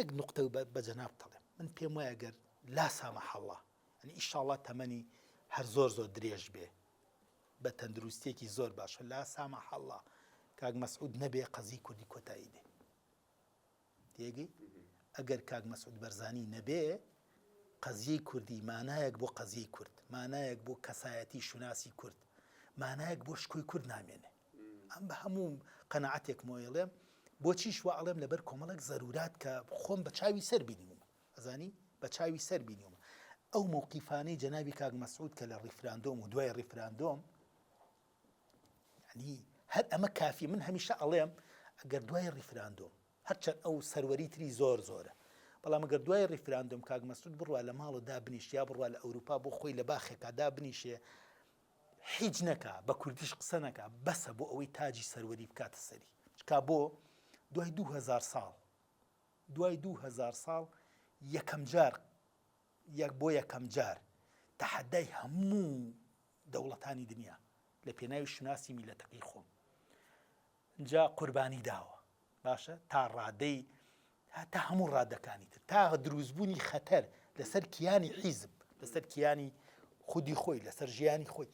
یەک نقطە بە جەناب دەڵێم من پێم وایە گەر لا سامح الله ئەنی ئیشاڵڵا تەمەنی هەر زۆر درێژ بێ بە تەندروستێکی زۆر باشە لا سامح الله کاک مەسعود نەبێ قەزی کوردی کۆتایی دێ تێگەی ئەگەر کاک مەسعود بەرزانی نەبێ قەزیەی کوردی مانایەک بۆ قەزیەی کورد مانایەک بۆ کەسایەتی شوناسی کورد مانایەک بۆ شکۆی کورد نامێنێ ئەم بە هەموو قەنەعەتێک مۆیڵێم بۆچی شوا ئەڵێم لەبەر کۆمەڵک زەرورات کە خۆم بە چاوی سەر بینیومە ئەزانی بە چاوی سەر بینیومە ئەو مووقیفانەی جەنابی کاک مەسعود کە لە ڕیفراندۆم و دوای ڕیفراندۆم یعنی هەر ئەمە کافی من هەمیشە ئەڵێم ئەگەر دوای ڕیفراندۆم هەرچەند ئەو سەروەری تری زۆرە بەڵام ئەگەر دوای ڕیفراندۆم کاک مەسعود بڕوا لە ماڵ و دابنیشت یا بڕوا لە ئەوروپا بۆ خۆی لە باخێکا دابنیشێ هیچ نەکا بە کوردیش قسە نەکا بەسە بۆ ئەوەی تاجی سەروەری بکاتە سەری چکا بۆ دوای 2000 ساڵ یەکەم جار تەحەدای هەموو دەوڵەتانی دنیا لە پێناوی شناسی میلەتەکەی خۆم اینجا قوربانی داوە باشە تا ڕادەی تا هەموو ڕادەکانی تر تا دروستبوونی خەتەر لەسەر کیانی حیزب لەسەر کیانی خودی خۆی لەسەر ژیانی خۆی